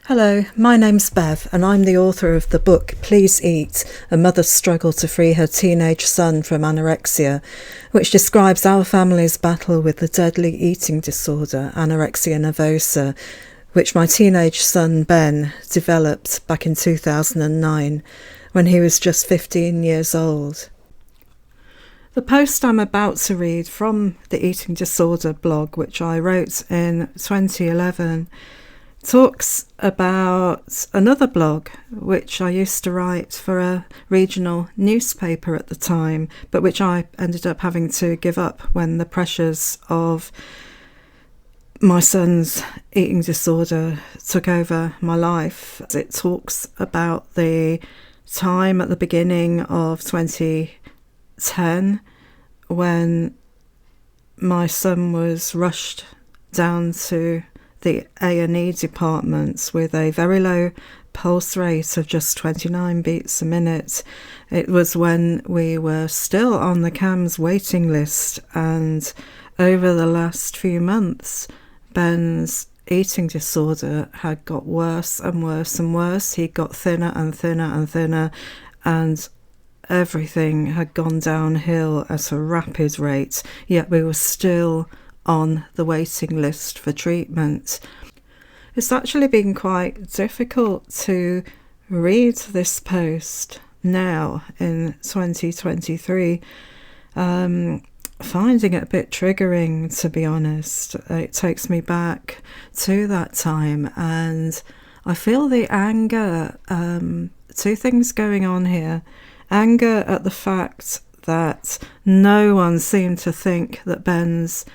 Hello, my name's Bev and I'm the author of the book Please Eat, A Mother's Struggle to Free Her Teenage Son from Anorexia, which describes our family's battle with the deadly eating disorder, anorexia nervosa, which my teenage son Ben developed back in 2009 when he was just 15 years old. The post I'm about to read from the eating disorder blog, which I wrote in 2011, talks about another blog which I used to write for a regional newspaper at the time, but which I ended up having to give up when the pressures of my son's eating disorder took over my life. It talks about the time at the beginning of 2010 when my son was rushed down to the A&E departments with a very low pulse rate of just 29 beats a minute. It was when we were still on the CAMS waiting list, and over the last few months Ben's eating disorder had got worse and worse and worse. He got thinner and thinner and thinner, and everything had gone downhill at a rapid rate, yet we were still on the waiting list for treatment. It's actually been quite difficult to read this post now in 2023, finding it a bit triggering, to be honest. It takes me back to that time, and I feel the anger, two things going on here. Anger at the fact that no one seemed to think that Ben's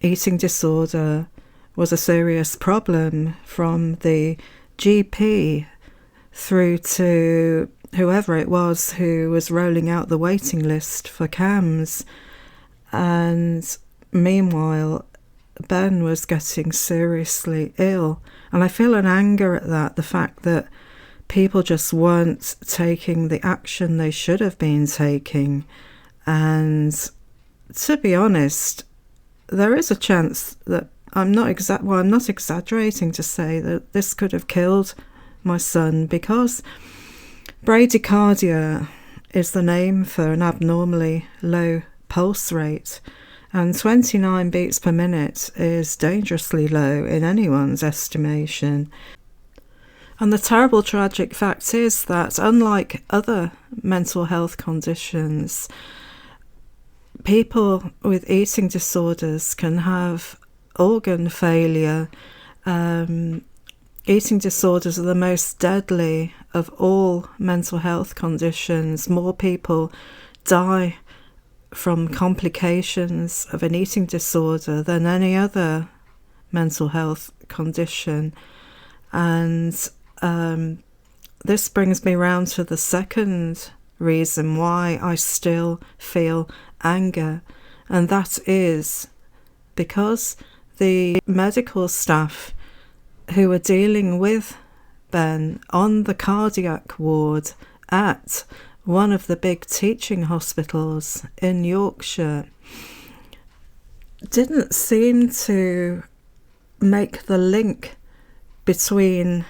eating disorder was a serious problem, from the GP through to whoever it was who was rolling out the waiting list for CAMS. And meanwhile, Ben was getting seriously ill. And I feel an anger at that, the fact that people just weren't taking the action they should have been taking. And to be honest, there is a chance that I'm not exaggerating to say that this could have killed my son, because bradycardia is the name for an abnormally low pulse rate, and 29 beats per minute is dangerously low in anyone's estimation. And the terrible tragic fact is that, unlike other mental health conditions, people with eating disorders can have organ failure. Eating disorders are the most deadly of all mental health conditions. More people die from complications of an eating disorder than any other mental health condition. And this brings me round to the second reason why I still feel anger, and that is because the medical staff who were dealing with Ben on the cardiac ward at one of the big teaching hospitals in Yorkshire didn't seem to make the link between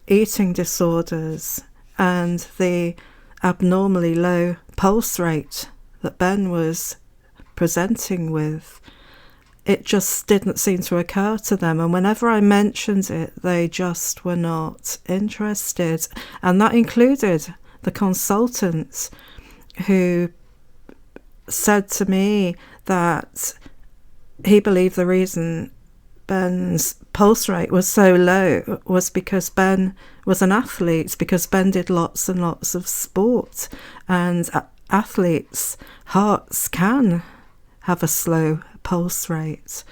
eating disorders and the abnormally low pulse rate that Ben was presenting with. It just didn't seem to occur to them, and whenever I mentioned it, they just were not interested. And that included the consultant, who said to me that he believed the reason Ben's pulse rate was so low was because Ben was an athlete, because Ben did lots and lots of sport, and athletes' hearts can have a slow pulse rate.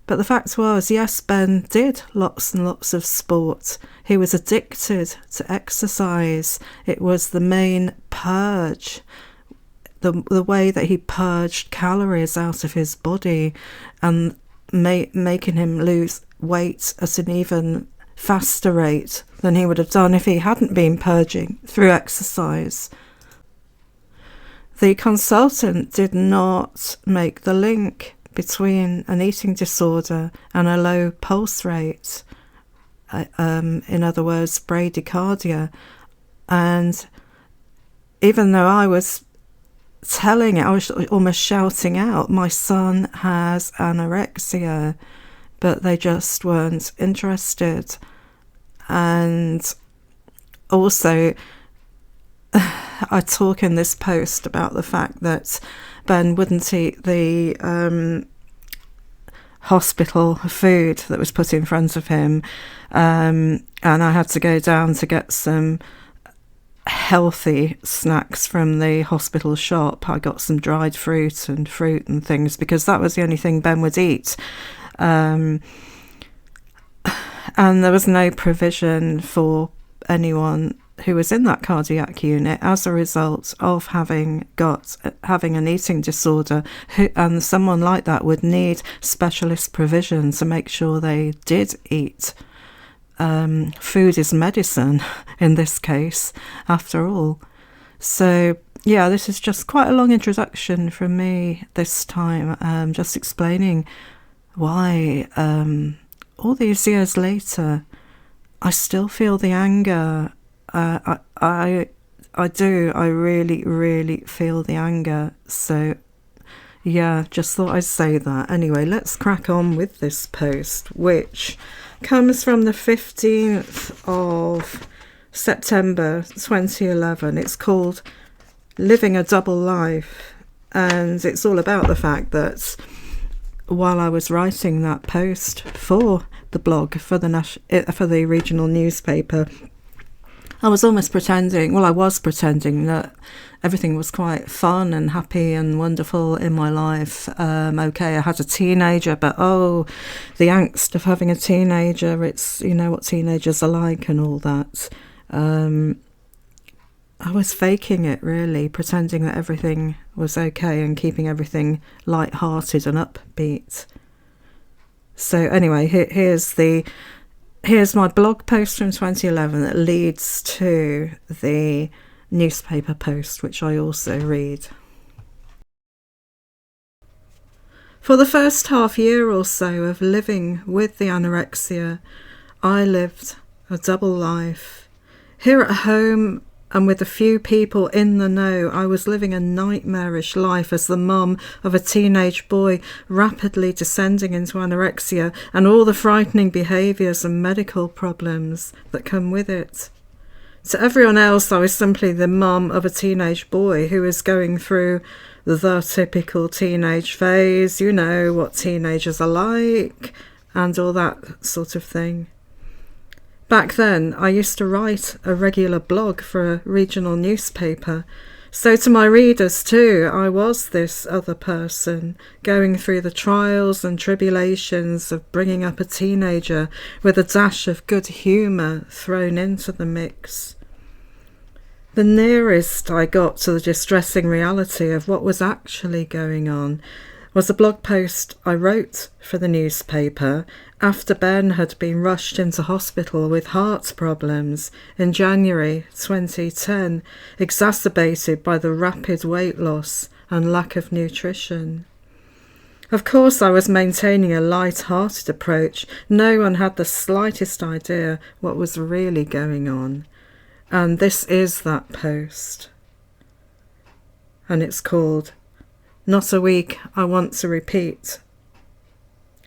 But the fact was, yes, Ben did lots and lots of sport. He was addicted to exercise. It was the main purge, the way that he purged calories out of his body and making him lose weight at an even faster rate than he would have done if he hadn't been purging through exercise. The consultant did not make the link between an eating disorder and a low pulse rate. in other words, bradycardia. And even though I was telling it, I was almost shouting out, my son has anorexia, but they just weren't interested. And also, I talk in this post about the fact that Ben wouldn't eat the hospital food that was put in front of him, and I had to go down to get some healthy snacks from the hospital shop. I got some dried fruit and things, because that was the only thing Ben would eat. And there was no provision for anyone who was in that cardiac unit as a result of having an eating disorder, and someone like that would need specialist provision to make sure they did eat. Food is medicine in this case, after all. So yeah, this is just quite a long introduction from me this time, just explaining why all these years later I still feel the anger. I really, really feel the anger. So yeah, just thought I'd say that. Anyway, let's crack on with this post, which comes from the 15th of September 2011. It's called Living a Double Life, and it's all about the fact that while I was writing that post for the blog, for the regional newspaper, I was almost pretending, I was pretending that everything was quite fun and happy and wonderful in my life. Okay, I had a teenager, but the angst of having a teenager, it's, you know what teenagers are like and all that. I was faking it, really, pretending that everything was okay and keeping everything light-hearted and upbeat. So anyway, here's my blog post from 2011 that leads to the newspaper post, which I also read. For the first half year or so of living with the anorexia, I lived a double life. Here at home, and with a few people in the know, I was living a nightmarish life as the mum of a teenage boy rapidly descending into anorexia and all the frightening behaviours and medical problems that come with it. To everyone else, I was simply the mum of a teenage boy who is going through the typical teenage phase, you know, what teenagers are like, and all that sort of thing. Back then, I used to write a regular blog for a regional newspaper, so to my readers too, I was this other person, going through the trials and tribulations of bringing up a teenager with a dash of good humour thrown into the mix. The nearest I got to the distressing reality of what was actually going on was a blog post I wrote for the newspaper after Ben had been rushed into hospital with heart problems in January 2010, exacerbated by the rapid weight loss and lack of nutrition. Of course, I was maintaining a light-hearted approach. No one had the slightest idea what was really going on. And this is that post. And it's called Not a Week I Want to Repeat.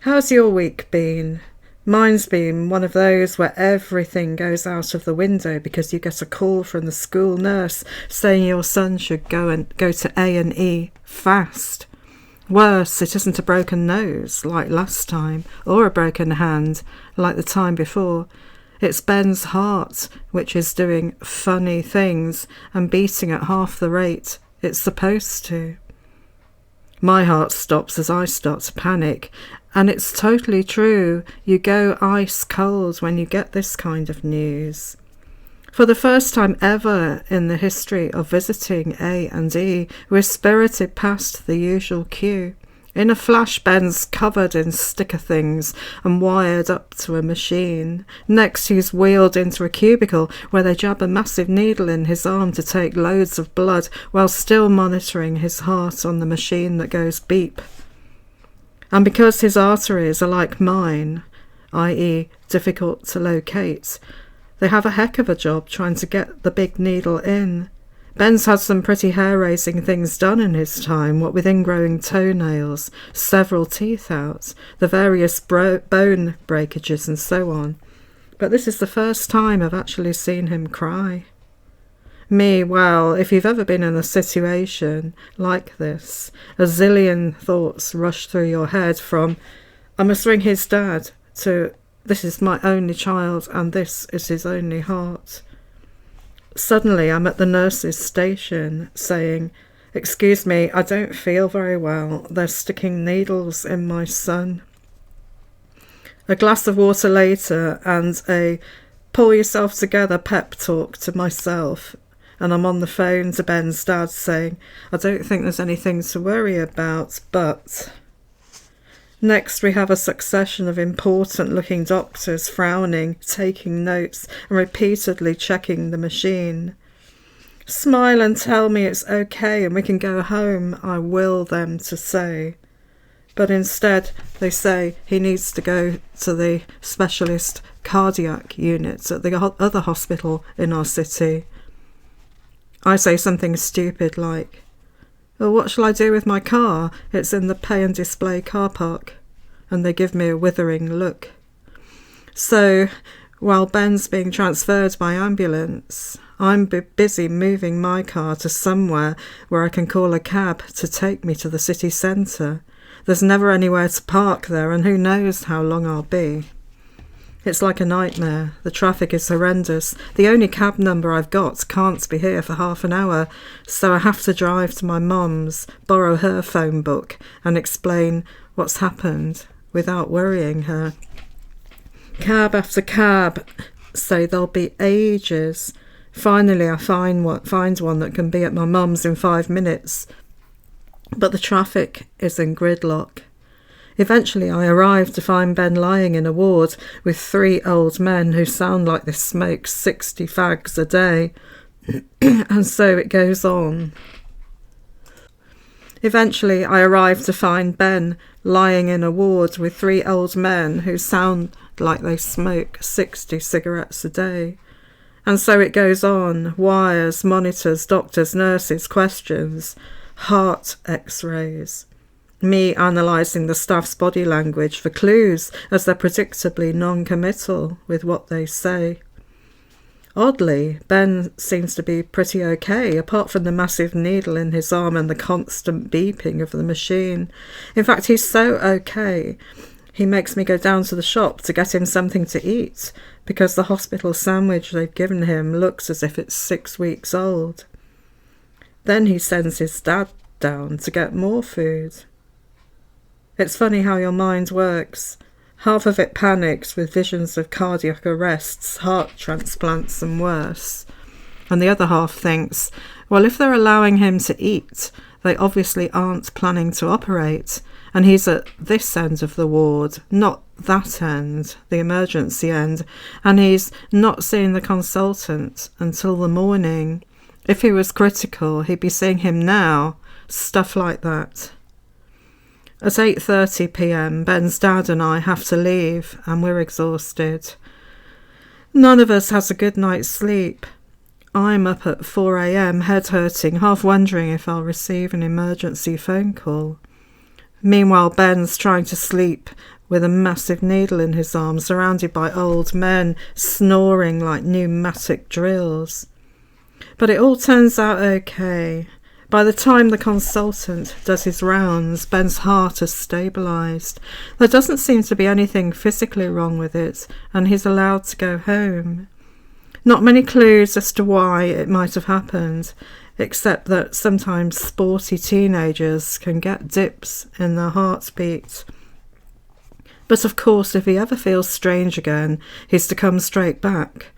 How's your week been? Mine's been one of those where everything goes out of the window because you get a call from the school nurse saying your son should go to A&E fast. Worse, it isn't a broken nose like last time, or a broken hand like the time before. It's Ben's heart which is doing funny things and beating at half the rate it's supposed to. My heart stops as I start to panic, and it's totally true. You go ice cold when you get this kind of news. For the first time ever in the history of visiting A&E, we're spirited past the usual queue. In a flash, Ben's covered in sticker things and wired up to a machine. Next, he's wheeled into a cubicle where they jab a massive needle in his arm to take loads of blood while still monitoring his heart on the machine that goes beep. And because his arteries are like mine, i.e. difficult to locate. They have a heck of a job trying to get the big needle in. Ben's had some pretty hair-raising things done in his time, what with ingrowing toenails, several teeth out, the various bone breakages and so on. But this is the first time I've actually seen him cry. Me, well, if you've ever been in a situation like this, a zillion thoughts rush through your head from, I must ring his dad, to, this is my only child and this is his only heart. Suddenly I'm at the nurse's station saying, excuse me, I don't feel very well. They're sticking needles in my son. A glass of water later and a pull yourself together pep talk to myself. And I'm on the phone to Ben's dad saying, I don't think there's anything to worry about, but... Next, we have a succession of important-looking doctors frowning, taking notes, and repeatedly checking the machine. Smile and tell me it's okay and we can go home, I will them to say. But instead, they say he needs to go to the specialist cardiac unit at the other hospital in our city. I say something stupid like, well, what shall I do with my car? It's in the pay and display car park. And they give me a withering look. So, while Ben's being transferred by ambulance, I'm busy moving my car to somewhere where I can call a cab to take me to the city centre. There's never anywhere to park there, and who knows how long I'll be. It's like a nightmare. The traffic is horrendous. The only cab number I've got can't be here for half an hour, so I have to drive to my mum's, borrow her phone book, and explain what's happened without worrying her. Cab after cab, say there'll be ages. Finally, I find one that can be at my mum's in 5 minutes. But the traffic is in gridlock. Eventually I arrive to find Ben lying in a ward with 3 old men who sound like they smoke 60 fags a day. And so it goes on. Eventually I arrive to find Ben lying in a ward with 3 old men who sound like they smoke 60 cigarettes a day. And so it goes on. Wires, monitors, doctors, nurses, questions, heart x-rays. Me analysing the staff's body language for clues as they're predictably non-committal with what they say. Oddly, Ben seems to be pretty okay, apart from the massive needle in his arm and the constant beeping of the machine. In fact, he's so okay, he makes me go down to the shop to get him something to eat, because the hospital sandwich they've given him looks as if it's 6 weeks old. Then he sends his dad down to get more food. It's funny how your mind works. Half of it panics with visions of cardiac arrests, heart transplants and worse. And the other half thinks, well, if they're allowing him to eat, they obviously aren't planning to operate. And he's at this end of the ward, not that end, the emergency end. And he's not seeing the consultant until the morning. If he was critical, he'd be seeing him now. Stuff like that. At 8:30 p.m, Ben's dad and I have to leave, and we're exhausted. None of us has a good night's sleep. I'm up at 4 a.m, head hurting, half wondering if I'll receive an emergency phone call. Meanwhile, Ben's trying to sleep with a massive needle in his arm, surrounded by old men snoring like pneumatic drills. But it all turns out okay. By the time the consultant does his rounds, Ben's heart has stabilised. There doesn't seem to be anything physically wrong with it, and he's allowed to go home. Not many clues as to why it might have happened, except that sometimes sporty teenagers can get dips in their heartbeat. But of course, if he ever feels strange again, he's to come straight back.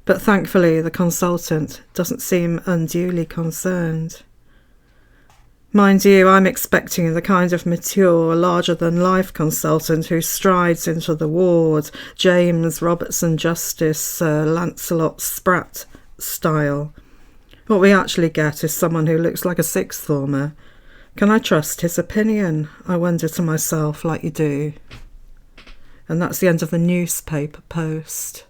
But thankfully, the consultant doesn't seem unduly concerned. Mind you, I'm expecting the kind of mature, larger-than-life consultant who strides into the ward, James Robertson Justice, Sir Lancelot Spratt style. What we actually get is someone who looks like a sixth former. Can I trust his opinion? I wonder to myself, like you do. And that's the end of the newspaper post.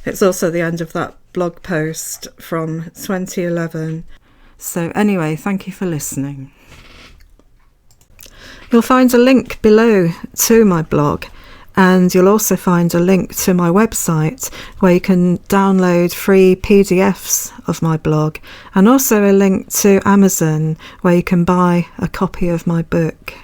It's also the end of that blog post from 2011. So anyway, thank you for listening. You'll find a link below to my blog, and you'll also find a link to my website where you can download free PDFs of my blog, and also a link to Amazon where you can buy a copy of my book.